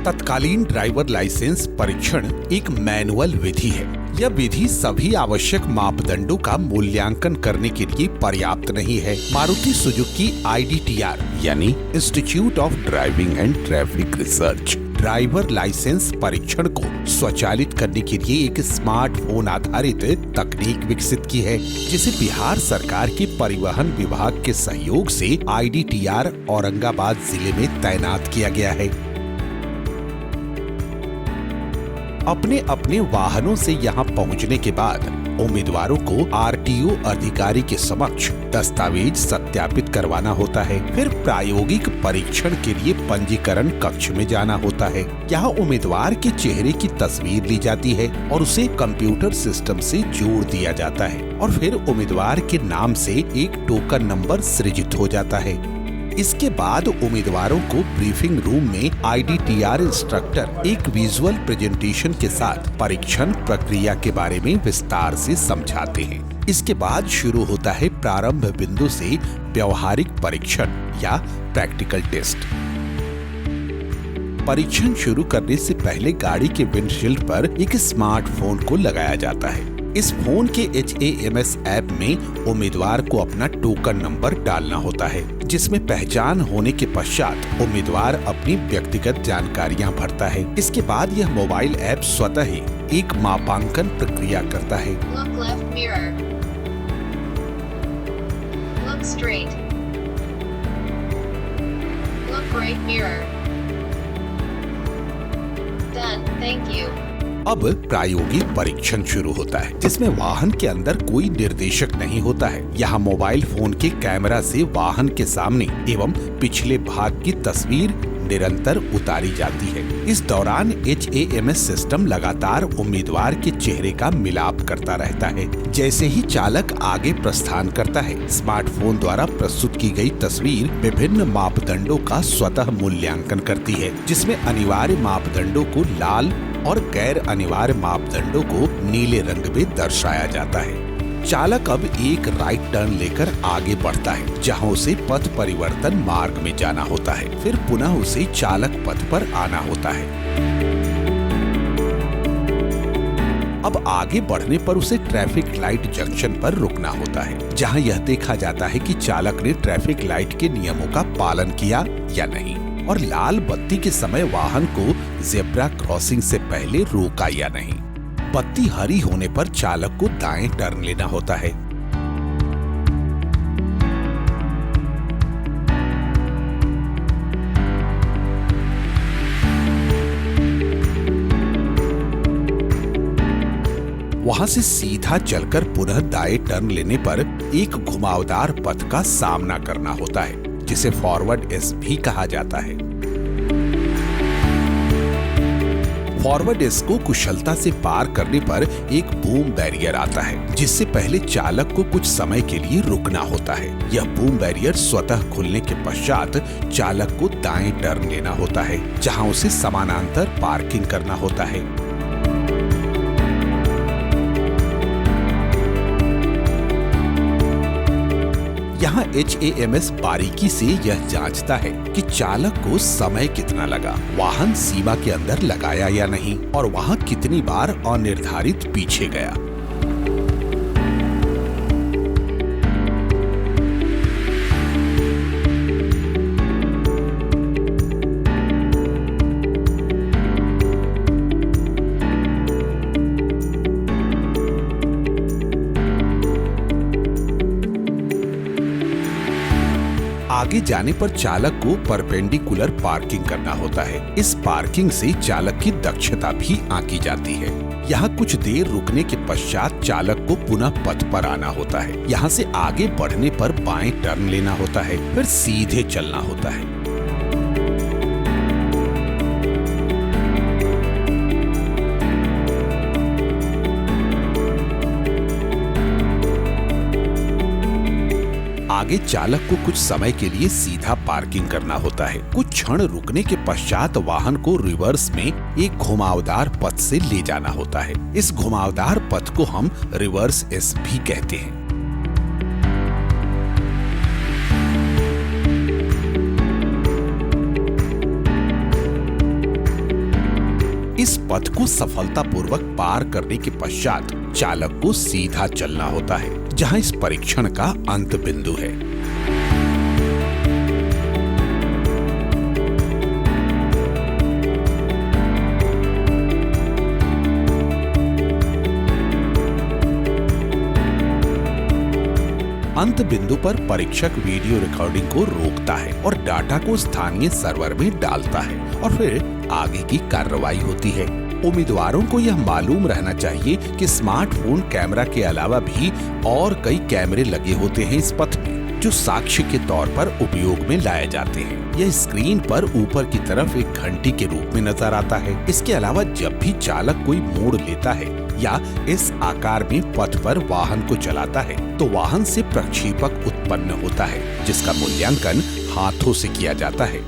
तत्कालीन driver licence परीक्षण एक मैनुअल विधि है। यह विधि सभी आवश्यक मापदंडों का मूल्यांकन करने के लिए पर्याप्त नहीं है। मारुति सुजुकी IDTR यानी institute of driving and traffic research driver licence परीक्षण को स्वचालित करने के लिए एक स्मार्टफोन आधारित तकनीक विकसित की है, जिसे बिहार सरकार के परिवहन विभाग के सहयोग से IDTR औरंगाबाद जिले में तैनात किया गया है। अपने अपने वाहनों से यहां पहुंचने के बाद उम्मीदवारों को RTO अधिकारी के समक्ष दस्तावेज सत्यापित करवाना होता है। फिर प्रायोगिक परीक्षण के लिए पंजीकरण कक्ष में जाना होता है। यहाँ उम्मीदवार के चेहरे की तस्वीर ली जाती है और उसे कंप्यूटर सिस्टम से जोड़ दिया जाता है और फिर उम्मीदवार के नाम से एक टोकन नंबर सृजित हो जाता है। इसके बाद उम्मीदवारों को ब्रीफिंग रूम में IDTR इंस्ट्रक्टर एक विजुअल प्रेजेंटेशन के साथ परीक्षण प्रक्रिया के बारे में विस्तार से समझाते हैं। इसके बाद शुरू होता है प्रारंभ बिंदु से व्यवहारिक परीक्षण या प्रैक्टिकल टेस्ट। परीक्षण शुरू करने से पहले गाड़ी के विंडशील्ड पर एक स्मार्टफोन को लगाया जाता है। इस फोन के HAMS ऐप में उम्मीदवार को अपना टोकन नंबर डालना होता है, जिसमें पहचान होने के पश्चात उम्मीदवार अपनी व्यक्तिगत जानकारियां भरता है। इसके बाद यह मोबाइल ऐप स्वतः ही एक मापांकन प्रक्रिया करता है। Look left mirror. Look straight. Look right mirror. Done. Thank you. अब प्रायोगिक परीक्षण शुरू होता है, जिसमें वाहन के अंदर कोई निर्देशक नहीं होता है। यहाँ मोबाइल फोन के कैमरा से वाहन के सामने एवं पिछले भाग की तस्वीर निरंतर उतारी जाती है। इस दौरान HAMS सिस्टम लगातार उम्मीदवार के चेहरे का मिलाप करता रहता है। जैसे ही चालक आगे प्रस्थान करता है, स्मार्टफोन द्वारा प्रस्तुत की गई तस्वीर विभिन्न मापदंडों का स्वतः मूल्यांकन करती है, जिसमें अनिवार्य मापदंडों को लाल और गैर अनिवार्य मापदंडों को नीले रंग में दर्शाया जाता है। चालक अब एक राइट टर्न लेकर आगे बढ़ता है, जहां उसे पथ परिवर्तन मार्ग में जाना होता है। फिर पुनः उसे चालक पथ पर आना होता है। अब आगे बढ़ने पर उसे ट्रैफिक लाइट जंक्शन पर रुकना होता है, जहां यह देखा जाता है कि चालक ने ट्रैफिक लाइट के नियमों का पालन किया या नहीं और लाल बत्ती के समय वाहन को ज़ेब्रा क्रॉसिंग से पहले रोका या नहीं। बत्ती हरी होने पर चालक को दाएं टर्न लेना होता है। वहां से सीधा चलकर पुनः दाएं टर्न लेने पर एक घुमावदार पथ का सामना करना होता है, जिसे फॉरवर्ड एस भी कहा जाता है। फॉरवर्ड एस को कुशलता से पार करने पर एक बूम बैरियर आता है, जिससे पहले चालक को कुछ समय के लिए रुकना होता है। यह बूम बैरियर स्वतः खुलने के पश्चात चालक को दाएं टर्न लेना होता है, जहां उसे समानांतर पार्किंग करना होता है। यहाँ HAMS बारीकी से यह जांचता है कि चालक को समय कितना लगा, वाहन सीमा के अंदर लगाया या नहीं और वहाँ कितनी बार अनिर्धारित पीछे गया। आगे जाने पर चालक को परपेंडिकुलर पार्किंग करना होता है। इस पार्किंग से चालक की दक्षता भी आंकी जाती है। यहाँ कुछ देर रुकने के पश्चात चालक को पुनः पथ पर आना होता है। यहाँ से आगे बढ़ने पर बाएं टर्न लेना होता है, फिर सीधे चलना होता है। आगे चालक को कुछ समय के लिए सीधा पार्किंग करना होता है। कुछ क्षण रुकने के पश्चात वाहन को रिवर्स में एक घुमावदार पथ से ले जाना होता है। इस घुमावदार पथ को हम रिवर्स एस भी कहते हैं। पथ को सफलतापूर्वक पार करने के पश्चात चालक को सीधा चलना होता है, जहां इस परीक्षण का अंत बिंदु है। अंत बिंदु पर परीक्षक वीडियो रिकॉर्डिंग को रोकता है और डाटा को स्थानीय सर्वर में डालता है और फिर आगे की कार्रवाई होती है। उम्मीदवारों को यह मालूम रहना चाहिए कि स्मार्टफोन कैमरा के अलावा भी और कई कैमरे लगे होते हैं इस पथ में, जो साक्ष्य के तौर पर उपयोग में लाए जाते हैं। यह स्क्रीन पर ऊपर की तरफ एक घंटी के रूप में नजर आता है। इसके अलावा जब भी चालक कोई मोड़ लेता है या इस आकार में पथ पर वाहन को चलाता है तो वाहन से प्रक्षेपक उत्पन्न होता है, जिसका मूल्यांकन हाथों से किया जाता है।